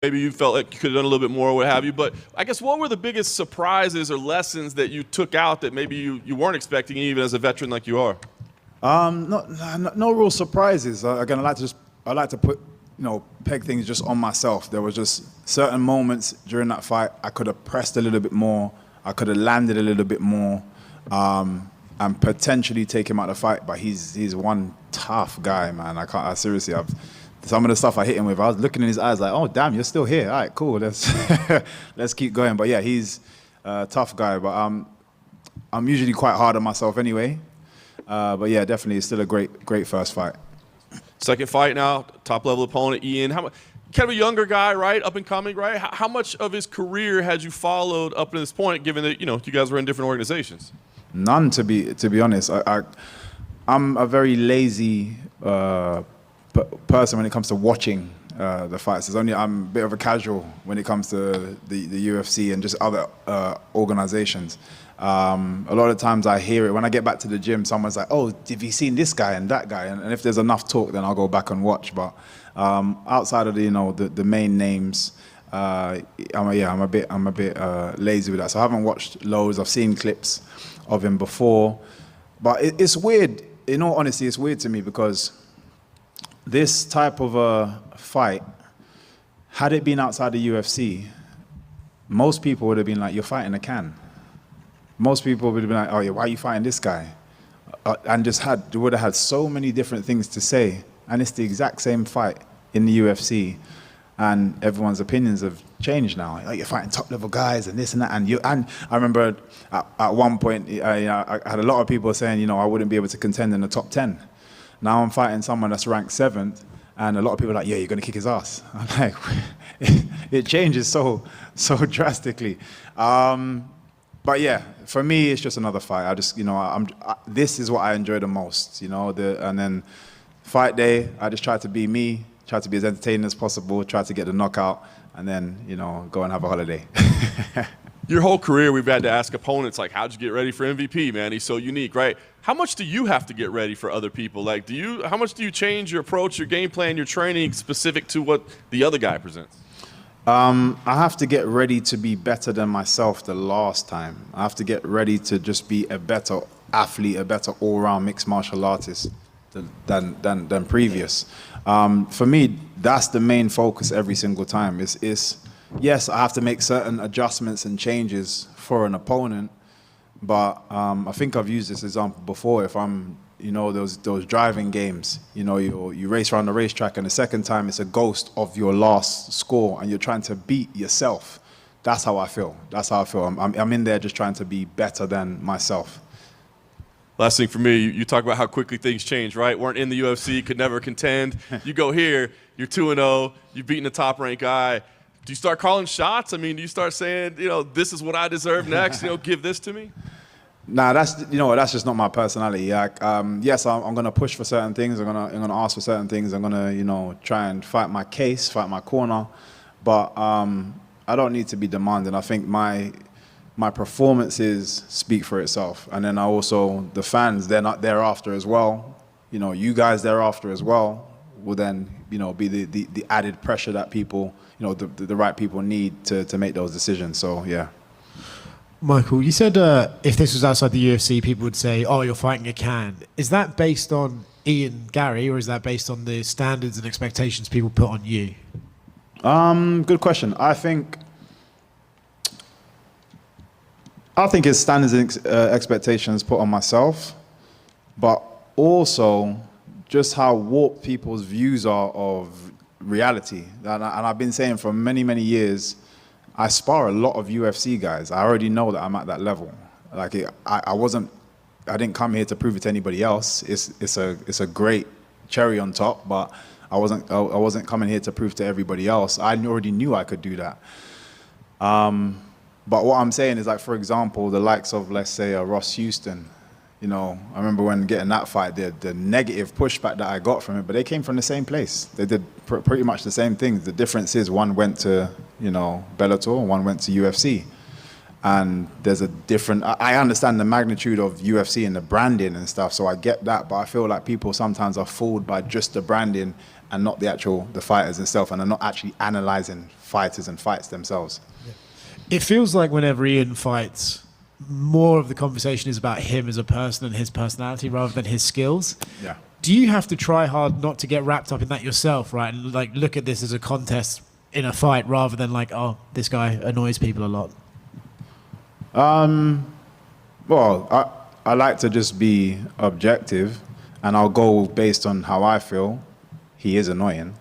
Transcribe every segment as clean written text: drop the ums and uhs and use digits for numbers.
maybe you felt like you could have done a little bit more or what have you. But I guess what were the biggest surprises or lessons that you took out that maybe you weren't expecting even as a veteran like you are? No real surprises. Again, I like to put, peg things just on myself. There was just certain moments during that fight I could have pressed a little bit more, I could have landed a little bit more, and potentially take him out of the fight. But he's one tough guy, man. I seriously, some of the stuff I hit him with, I was looking in his eyes like, oh damn, you're still here. All right, cool. Let's keep going. But yeah, he's a tough guy. But I'm usually quite hard on myself anyway. But yeah, definitely, it's still a great first fight. Second fight now, top level opponent, Ian. Kind of a younger guy, right? Up and coming, right? How much of his career had you followed up to this point, given that you guys were in different organizations? None, to be honest. I'm a very lazy person when it comes to watching the fights. I'm a bit of a casual when it comes to the UFC and just other organizations. A lot of times I hear it when I get back to the gym. Someone's like, "Oh, have you seen this guy and that guy?" And if there's enough talk, then I'll go back and watch. But outside of the main names, I'm a bit lazy with that. So I haven't watched loads. I've seen clips of him before, but it's weird. In all honesty, it's weird to me because this type of a fight, had it been outside the UFC, most people would have been like, "You're fighting a can." Most people would have been like, "Oh yeah, why are you fighting this guy?" And would have had so many different things to say. And it's the exact same fight in the UFC, and everyone's opinions have changed now. Like, you're fighting top level guys and this and that. And I remember at one point, I had a lot of people saying, I wouldn't be able to contend in the top 10. Now I'm fighting someone that's ranked 7th, and a lot of people are like, "Yeah, you're going to kick his ass." I'm like, it changes so drastically. But yeah, for me, it's just another fight. I just, this is what I enjoy the most, and then fight day, I just try to be me, try to be as entertaining as possible, try to get the knockout, and then, go and have a holiday. Your whole career, we've had to ask opponents, like, how'd you get ready for MVP, man? He's so unique, right? How much do you have to get ready for other people? Like, how much do you change your approach, your game plan, your training specific to what the other guy presents? I have to get ready to be better than myself the last time. I have to get ready to just be a better athlete, a better all-round mixed martial artist than previous. For me, that's the main focus every single time. Yes, I have to make certain adjustments and changes for an opponent, but I think I've used this example before. If I'm those driving games, you race around the racetrack, and the second time it's a ghost of your last score, and you're trying to beat yourself. That's how I feel. I'm in there just trying to be better than myself. Last thing for me, you talk about how quickly things change, right? Weren't in the UFC, could never contend. You go here, you're 2-0, you've beaten a top-ranked guy. Do you start calling shots? I mean, do you start saying, this is what I deserve next, give this to me? Nah, that's just not my personality. Like, yes, I'm gonna push for certain things. I'm gonna ask for certain things. I'm gonna try and fight my case, fight my corner. But I don't need to be demanding. I think my performances speak for itself. And then the fans, they're not thereafter as well. You guys thereafter as well will then be the added pressure that people, the right people need to make those decisions. So yeah. Michael, you said if this was outside the UFC, people would say, "Oh, you're fighting a can." Is that based on Iangarry, or is that based on the standards and expectations people put on you? Good question. I think it's standards and expectations put on myself, but also just how warped people's views are of reality. And I've been saying for many, many years, I spar a lot of UFC guys. I already know that I'm at that level. Like, I didn't come here to prove it to anybody else. It's a great cherry on top, but I wasn't coming here to prove to everybody else. I already knew I could do that. But what I'm saying is, like, for example, the likes of, let's say, Ross Houston. I remember when getting that fight, the negative pushback that I got from it, but they came from the same place. They did pretty much the same things. The difference is one went to, Bellator, and one went to UFC. And there's a different, I understand the magnitude of UFC and the branding and stuff, so I get that, but I feel like people sometimes are fooled by just the branding and not the fighters itself, and are not actually analyzing fighters and fights themselves. It feels like whenever Ian fights, more of the conversation is about him as a person and his personality rather than his skills. Yeah. Do you have to try hard not to get wrapped up in that yourself, right? And like look at this as a contest in a fight rather than like, oh, this guy annoys people a lot? Well, I like to just be objective, and I'll go based on how I feel. He is annoying.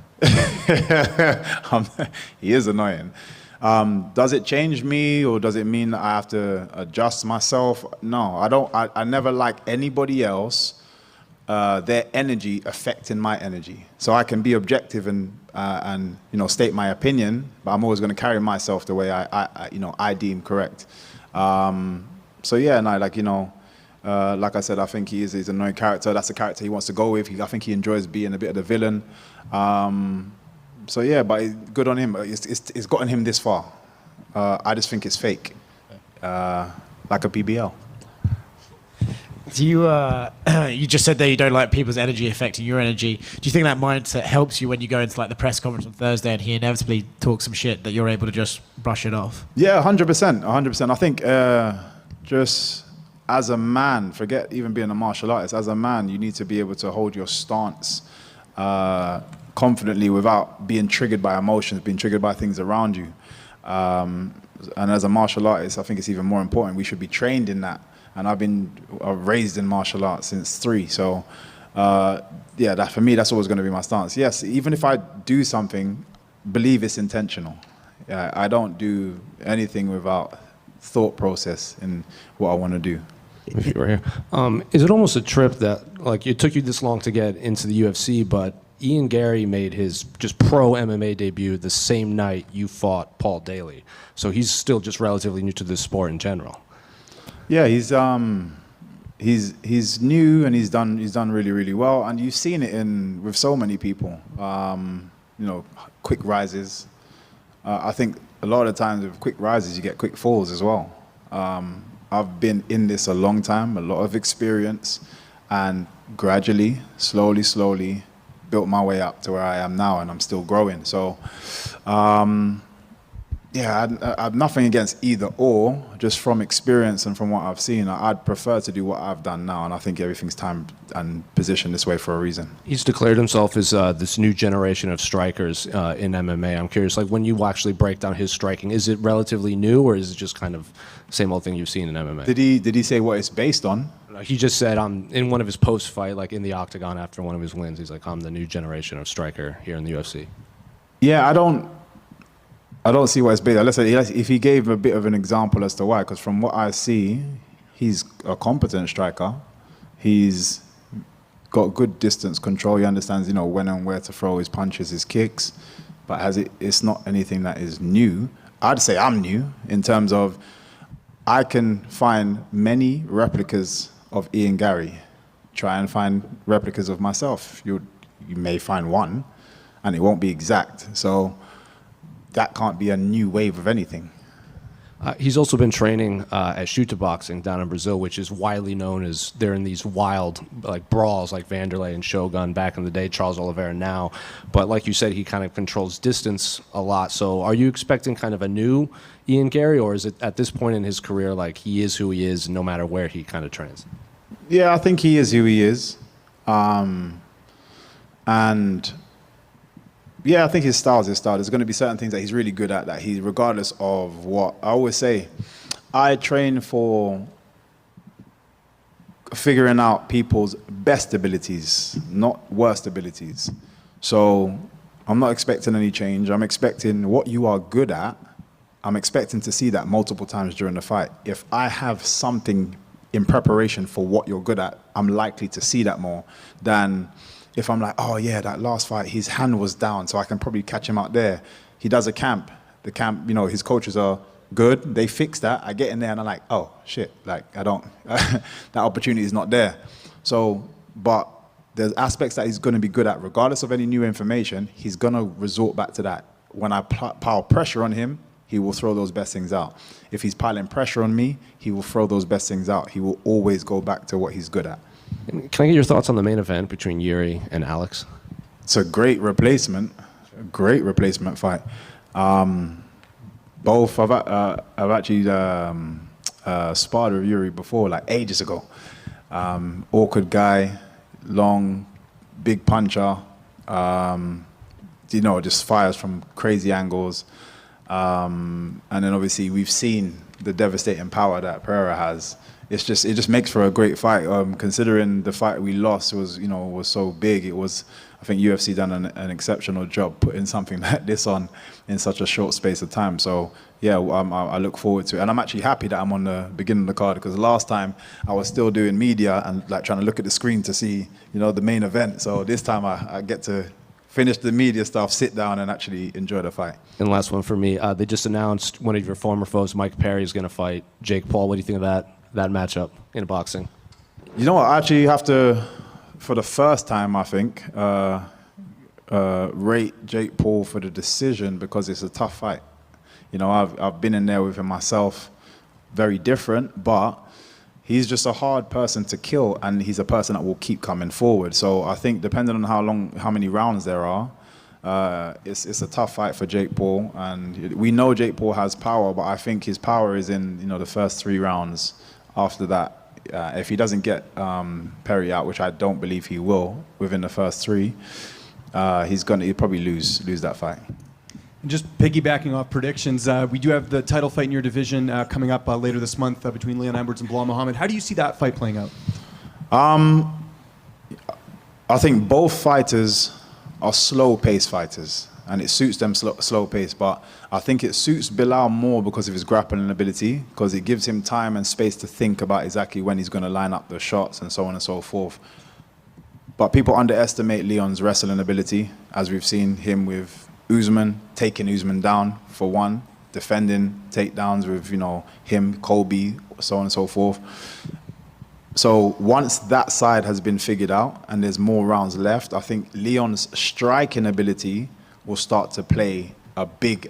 He is annoying. Does it change me, or does it mean that I have to adjust myself? No, I don't. I never like anybody else, their energy affecting my energy. So I can be objective and state my opinion, but I'm always going to carry myself the way I deem correct. So yeah, and like I said, I think he's an annoying character. That's the character he wants to go with. I think he enjoys being a bit of the villain. So yeah, but good on him. It's gotten him this far. I just think it's fake, like a PBL. Do you? You just said that you don't like people's energy affecting your energy. Do you think that mindset helps you when you go into like the press conference on Thursday and he inevitably talks some shit, that you're able to just brush it off? Yeah, 100%, 100%. I think just as a man, forget even being a martial artist. As a man, you need to be able to hold your stance confidently without being triggered by emotions, being triggered by things around you. And as a martial artist, I think it's even more important. We should be trained in that. And I've been raised in martial arts since 3. So, that for me, that's always going to be my stance. Yes, even if I do something, believe it's intentional. I don't do anything without thought process in what I want to do. If you were here, is it almost a trip that like it took you this long to get into the UFC, but Iangarry made his just pro MMA debut the same night you fought Paul Daly, so he's still just relatively new to this sport in general. Yeah, he's new, and he's done really, really well, and you've seen it with so many people. Quick rises. I think a lot of times with quick rises, you get quick falls as well. I've been in this a long time, a lot of experience, and gradually, slowly, built my way up to where I am now, and I'm still growing. So, I have nothing against either or, just from experience and from what I've seen. I'd prefer to do what I've done now, and I think everything's timed and positioned this way for a reason. He's declared himself as this new generation of strikers in MMA. I'm curious, like when you actually break down his striking, is it relatively new, or is it just kind of the same old thing you've seen in MMA? Did he say what it's based on? He just said, in one of his post-fight, like in the octagon after one of his wins, he's like, I'm the new generation of striker here in the UFC. Yeah, I don't see what it's based on. Let's say if he gave a bit of an example as to why, because from what I see, he's a competent striker. He's got good distance control. He understands, when and where to throw his punches, his kicks. But it's not anything that is new. I'd say I'm new in terms of I can find many replicas of Iangarry. Try and find replicas of myself. You may find one, and it won't be exact. So that can't be a new wave of anything. He's also been training at Chuta Boxing down in Brazil, which is widely known as they're in these wild brawls like Vanderlei and Shogun back in the day, Charles Oliveira now. But like you said, he kind of controls distance a lot. So are you expecting kind of a new Iangarry, or is it at this point in his career like he is who he is no matter where he kind of trains? Yeah, I think he is who he is. And yeah, I think his style is his style. There's going to be certain things that he's really good at, that he, regardless of what, I always say, I train for figuring out people's best abilities, not worst abilities. So I'm not expecting any change. I'm expecting what you are good at. I'm expecting to see that multiple times during the fight. If I have something in preparation for what you're good at, I'm likely to see that more than if I'm like, oh yeah, that last fight, his hand was down, so I can probably catch him out there. He does a camp. The camp, his coaches are good. They fix that. I get in there and I'm like, oh shit, that opportunity is not there. So, but there's aspects that he's going to be good at, regardless of any new information. He's going to resort back to that. When I pile pressure on him, he will throw those best things out. If he's piling pressure on me, he will throw those best things out. He will always go back to what he's good at. Can I get your thoughts on the main event between Jiri and Alex? It's a great replacement fight. Both I've actually sparred with Jiri before, like ages ago. Awkward guy, long, big puncher. Just fires from crazy angles. And then obviously we've seen the devastating power that Pereira has. It just makes for a great fight. Considering the fight we lost was so big, I think UFC done an exceptional job putting something like this on in such a short space of time. So yeah, I look forward to it, and I'm actually happy that I'm on the beginning of the card, because last time I was still doing media and like trying to look at the screen to see the main event. So this time I get to finish the media stuff, sit down, and actually enjoy the fight. And last one for me, they just announced one of your former foes, Mike Perry, is going to fight Jake Paul. What do you think of that matchup in boxing? You know what? I actually have to, for the first time, I think, rate Jake Paul for the decision, because it's a tough fight. I've been in there with him myself, very different, but he's just a hard person to kill, and he's a person that will keep coming forward. So I think depending on how many rounds there are, it's a tough fight for Jake Paul. And we know Jake Paul has power, but I think his power is in the first 3 rounds. After that, if he doesn't get Perry out, which I don't believe he will within the first 3, he'll probably lose that fight. Just piggybacking off predictions, we do have the title fight in your division coming up later this month between Leon Edwards and Bilal Muhammad. How do you see that fight playing out? I think both fighters are slow-paced fighters, and it suits them slow-paced. But I think it suits Bilal more because of his grappling ability, because it gives him time and space to think about exactly when he's going to line up the shots and so on and so forth. But people underestimate Leon's wrestling ability, as we've seen him with Usman, taking Usman down for one, defending takedowns with him, Colby, so on and so forth. So once that side has been figured out and there's more rounds left, I think Leon's striking ability will start to play a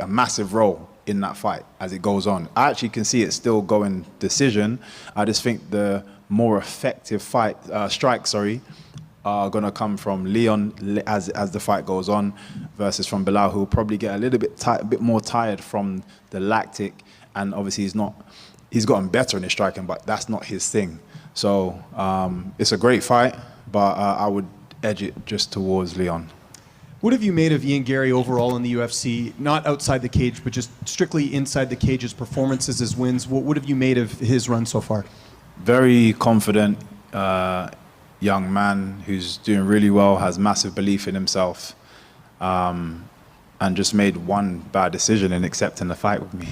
massive role in that fight as it goes on. I actually can see it still going decision. I just think the more effective strikes are going to come from Leon as the fight goes on, versus from Bilal, who will probably get a little bit more tired from the lactic. And obviously he's gotten better in his striking, but that's not his thing. So it's a great fight, but I would edge it just towards Leon. What have you made of Iangarry overall in the UFC? Not outside the cage, but just strictly inside the cage, his performances, his wins. What have you made of his run so far? Very confident young man who's doing really well, has massive belief in himself, and just made one bad decision in accepting the fight with me.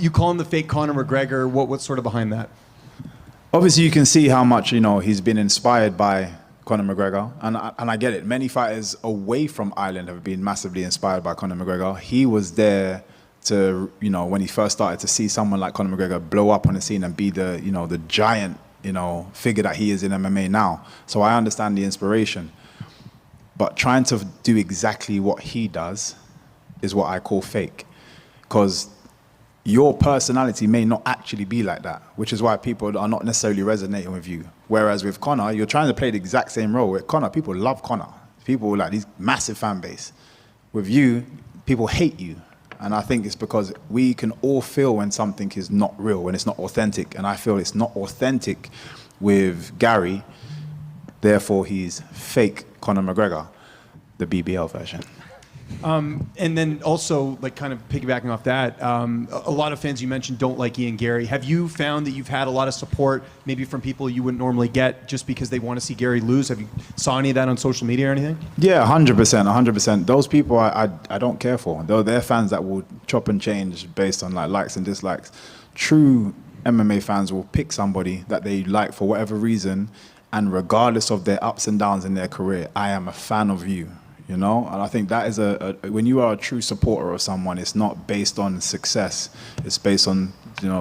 You call him the fake Conor McGregor. What's sort of behind that? Obviously, you can see how much he's been inspired by Conor McGregor, and I get it. Many fighters away from Ireland have been massively inspired by Conor McGregor. He was there to when he first started to see someone like Conor McGregor blow up on the scene and be the the giant figure that he is in MMA now. So I understand the inspiration. But trying to do exactly what he does is what I call fake. Because your personality may not actually be like that, which is why people are not necessarily resonating with you. Whereas with Conor, you're trying to play the exact same role. With Conor, people love Conor. People like these massive fan base. With you, people hate you. And I think it's because we can all feel when something is not real, when it's not authentic. And I feel it's not authentic with Gary. Therefore, he's fake Conor McGregor, the BBL version. And then also, like, kind of piggybacking off that, a lot of fans you mentioned don't like Iangarry. Have you found that you've had a lot of support, maybe from people you wouldn't normally get, just because they want to see Gary lose? Have you saw any of that on social media or anything? Yeah, 100%, 100%. Those people I don't care for. Though they're fans that will chop and change based on likes and dislikes. True MMA fans will pick somebody that they like for whatever reason, and regardless of their ups and downs in their career, I am a fan of you. And I think that is when you are a true supporter of someone, it's not based on success. It's based on,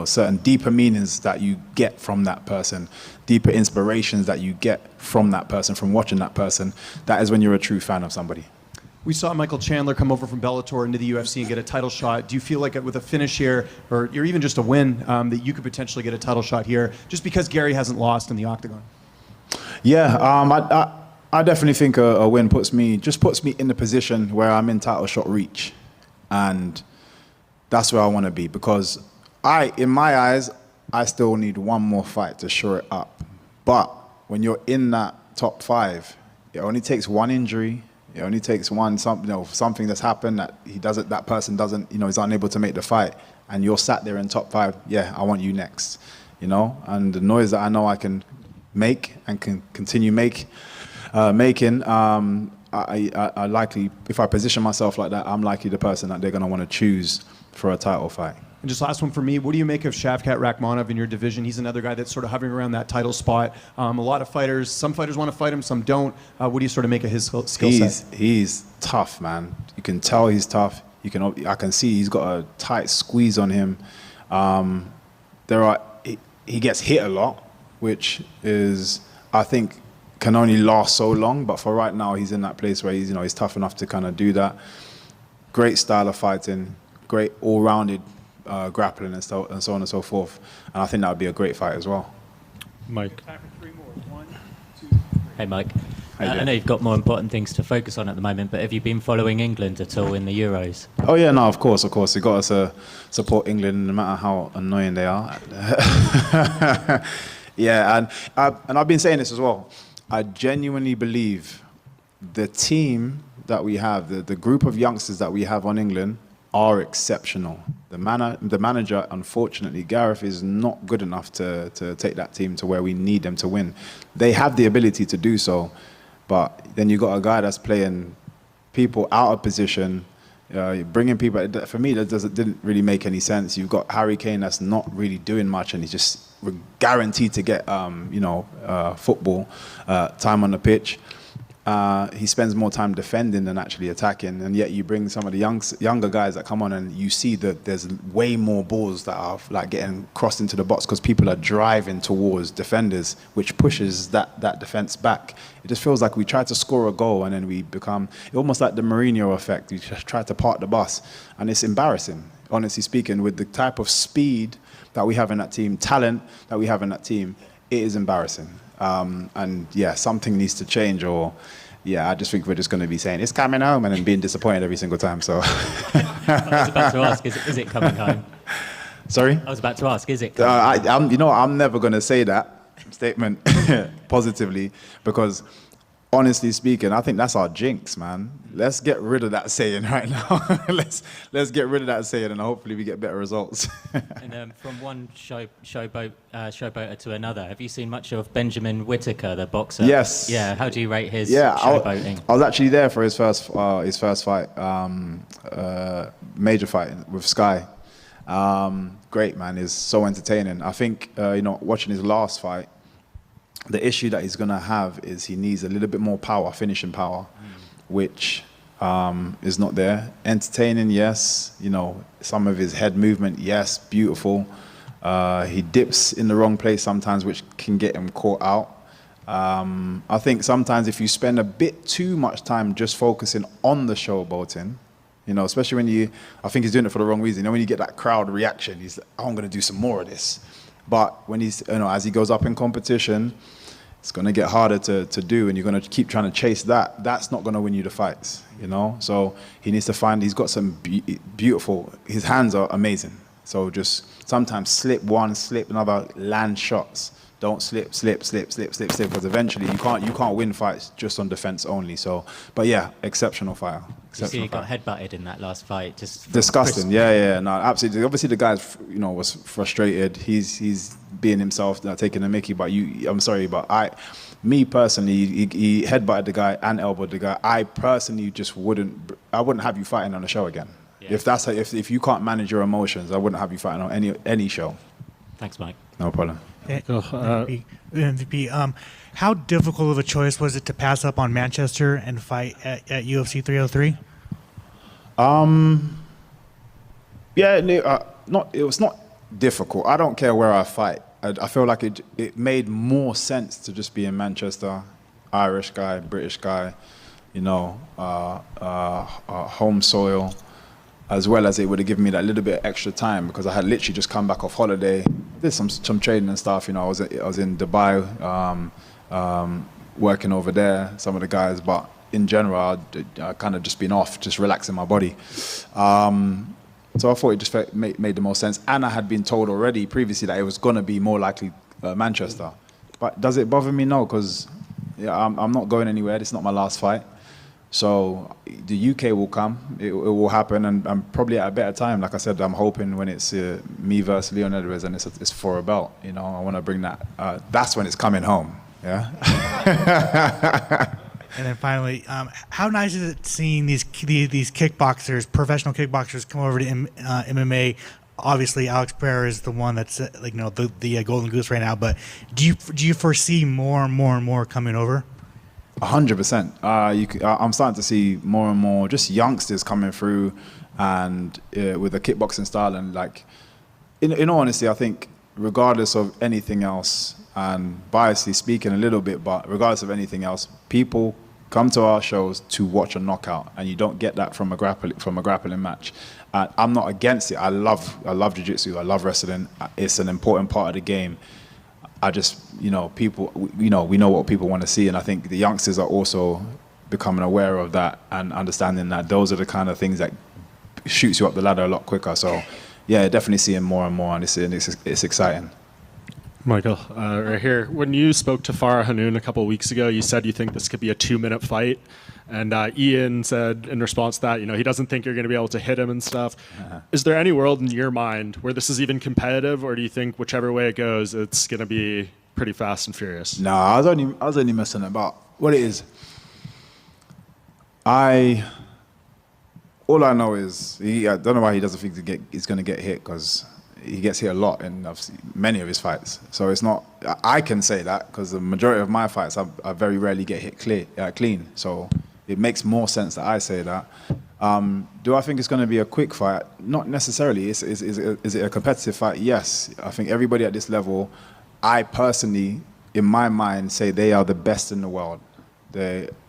certain deeper meanings that you get from that person, deeper inspirations that you get from that person, from watching that person. That is when you're a true fan of somebody. We saw Michael Chandler come over from Bellator into the UFC and get a title shot. Do you feel like with a finish here, or even just a win, that you could potentially get a title shot here, just because Gary hasn't lost in the octagon? Yeah, I definitely think a win puts me in the position where I'm in title shot reach, and that's where I want to be, because in my eyes, I still need one more fight to shore it up. But when you're in that top 5, it only takes one injury. It only takes something that's happened that that person doesn't, is unable to make the fight, and you're sat there in top 5. Yeah, I want you next, and the noise that I know I can make and can continue making. I likely, if I position myself like that, I'm likely the person that they're going to want to choose for a title fight. And just last one for me, what do you make of Shavkat Rakhmonov in your division? He's another guy that's sort of hovering around that title spot. A lot of fighters, some fighters want to fight him, some don't. What do you sort of make of his skill set? He's tough, man. You can tell he's tough. I can see he's got a tight squeeze on him. He gets hit a lot, which is, I think, can only last so long. But for right now, he's in that place where he's tough enough to kind of do that. Great style of fighting, great all-rounded grappling and so on and so forth. And I think that would be a great fight as well. Mike. Time for 3 more. 1, 2, 3. Hey, Mike. How you I doing? know you've got more important things to focus on at the moment, but have you been following England at all in the Euros? Oh yeah, no, of course. You got to support England no matter how annoying they are. Yeah, and I've been saying this as well. I genuinely believe the team that we have, the group of youngsters that we have on England, are exceptional. The manager, unfortunately, Gareth, is not good enough to take that team to where we need them to win. They have the ability to do so, but then you got a guy that's playing people out of position, bringing people. For me, that didn't really make any sense. You've got Harry Kane that's not really doing much, and he's just guaranteed to get football time on the pitch. He spends more time defending than actually attacking, and yet you bring some of the younger guys that come on, and you see that there's way more balls that are like getting crossed into the box because people are driving towards defenders, which pushes that defense back. It just feels like we try to score a goal and then we become almost like the Mourinho effect. We just try to park the bus, and it's embarrassing, honestly speaking, with the type of speed that we have in that team, talent that we have in that team. It is embarrassing. And yeah, something needs to change, or yeah, I just think we're just going to be saying it's coming home and then being disappointed every single time. So I was about to ask, is it coming home? Sorry? I was about to ask, is it coming home? I'm never going to say that statement positively, because honestly speaking, I think that's our jinx, man. Let's get rid of that saying right now. let's get rid of that saying, and hopefully we get better results. And from one showboater to another, have you seen much of Benjamin Whittaker, the boxer? Yes. Yeah. How do you rate his Yeah, showboating? I was actually there for his first fight, major fight with Sky. Great, man. Is so entertaining. I think watching his last fight, the issue that he's gonna have is he needs a little bit more power, finishing power, which is not there. Entertaining, yes. Some of his head movement, yes, beautiful. He dips in the wrong place sometimes, which can get him caught out. I think sometimes if you spend a bit too much time just focusing on the showboating, especially when I think he's doing it for the wrong reason. When you get that crowd reaction, he's like, oh, I'm going to do some more of this. But when he's, as he goes up in competition, it's going to get harder to do, and you're going to keep trying to chase that. That's not going to win you the fights, So he needs to he's got some beautiful, his hands are amazing. So just sometimes slip one, slip another, land shots. Don't slip, because eventually you can't win fights just on defense only. So, but yeah, exceptional fighter. You see, he got headbutted in that last fight. Just disgusting. Yeah, no, absolutely. Obviously, the guy, was frustrated. He's being himself, taking a mickey. But I'm sorry, but me personally, he headbutted the guy and elbowed the guy. I personally just wouldn't have you fighting on a show again. Yeah. If you can't manage your emotions, I wouldn't have you fighting on any show. Thanks, Mike. No problem. MVP, how difficult of a choice was it to pass up on Manchester and fight at UFC 303? It was not difficult. I don't care where I fight. I feel like it made more sense to just be in Manchester, Irish guy, British guy, home soil, as well as it would have given me that little bit of extra time, because I had literally just come back off holiday, did some training and stuff. I was in Dubai, working over there, some of the guys, but in general, I kind of just been off, just relaxing my body. So I thought it just made the most sense. And I had been told already previously that it was going to be more likely Manchester. But does it bother me? No, because I'm not going anywhere. This is not my last fight. So the UK will come. It will happen, and I'm probably at a better time. Like I said, I'm hoping when it's me versus Leon Edwards and it's for a belt. You know, I want to bring that. That's when it's coming home. Yeah. And then finally, how nice is it seeing these kickboxers, professional kickboxers, come over to MMA? Obviously, Alex Pereira is the one that's the golden goose right now. But do you foresee more and more coming over? 100%. I'm starting to see more and more just youngsters coming through, and with the kickboxing style, and like, in all honesty, I think regardless of anything else, and biasly speaking a little bit, but regardless of anything else, people come to our shows to watch a knockout, and you don't get that from a grappling match. I'm not against it. I love jiu-jitsu. I love wrestling. It's an important part of the game. I just, people, we know what people want to see, and I think the youngsters are also becoming aware of that and understanding that those are the kind of things that shoots you up the ladder a lot quicker. So, yeah, definitely seeing more and more, and it's exciting. Michael, right here. When you spoke to Farah Hanoun a couple of weeks ago, you said you think this could be a 2-minute fight. And Ian said in response to that, he doesn't think you're going to be able to hit him and stuff. Is there any world in your mind where this is even competitive, or do you think whichever way it goes, it's going to be pretty fast and furious? No, I was only messing about. What it is, all I know is, I don't know why he doesn't think he's going to get hit, because he gets hit a lot in many of his fights. So it's not, I can say that because the majority of my fights, I very rarely get hit clean. So it makes more sense that I say that. Do I think it's going to be a quick fight? Not necessarily. Is it a competitive fight? Yes. I think everybody at this level, I personally, in my mind, say they are the best in the world.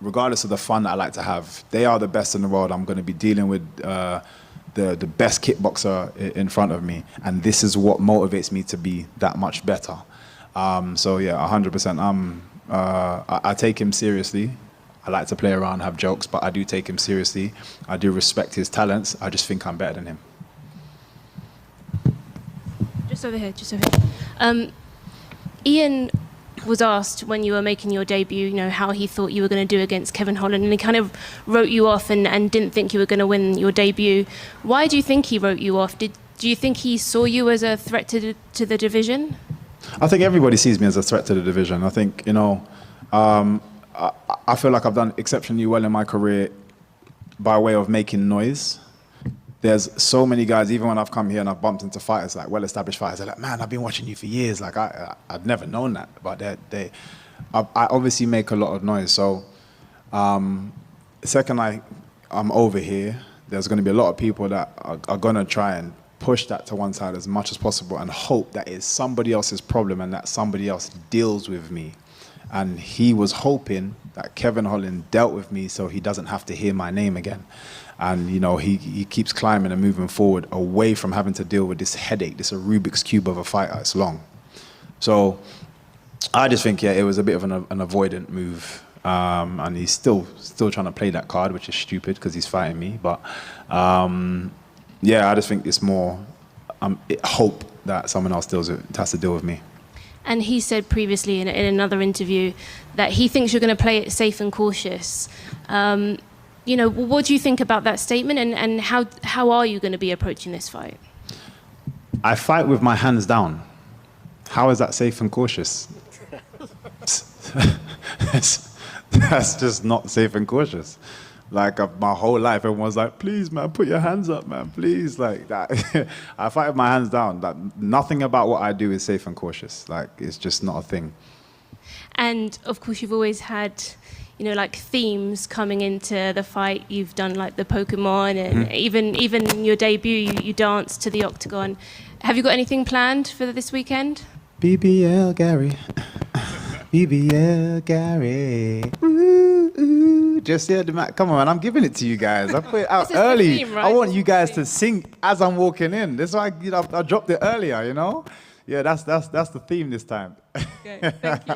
Regardless of the fun that I like to have, they are the best in the world. I'm going to be dealing with the best kickboxer in front of me, and this is what motivates me to be that much better. So yeah, 100%. I take him seriously. I like to play around, have jokes, but I do take him seriously. I do respect his talents. I just think I'm better than him. Just over here. Ian was asked when you were making your debut, how he thought you were going to do against Kevin Holland, and he kind of wrote you off and didn't think you were going to win your debut. Why do you think he wrote you off? Do you think he saw you as a threat to the division? I think everybody sees me as a threat to the division. I think, I feel like I've done exceptionally well in my career by way of making noise. There's so many guys, even when I've come here and I've bumped into fighters, like well-established fighters, they're like, man, I've been watching you for years. Like, I'd never known that. But I obviously make a lot of noise. So, second I'm over here, there's going to be a lot of people that are going to try and push that to one side as much as possible and hope that it's somebody else's problem and that somebody else deals with me. And he was hoping that Kevin Holland dealt with me so he doesn't have to hear my name again. And, he keeps climbing and moving forward away from having to deal with this headache, this Rubik's Cube of a fighter. It's long. So I just think, it was a bit of an avoidant move. And he's still trying to play that card, which is stupid because he's fighting me. But, I just think it's more hope that someone else has to deal with me. And he said previously in another interview that he thinks you're going to play it safe and cautious. What do you think about that statement, and how are you going to be approaching this fight? I fight with my hands down. How is that safe and cautious? That's just not safe and cautious. Like my whole life, everyone's like, please, man, put your hands up, man, please. Like that. I fight with my hands down. Like, nothing about what I do is safe and cautious. Like, it's just not a thing. And of course, you've always had, themes coming into the fight. You've done like the Pokemon, and even in your debut, you danced to the octagon. Have you got anything planned for this weekend? BBL Gary. BBL Gary. Ooh, ooh. Just hear the come on, man, I'm giving it to you guys. I put it out early. Theme, right? I want you guys to sing as I'm walking in. That's why I dropped it earlier, Yeah, that's the theme this time. Okay, thank you.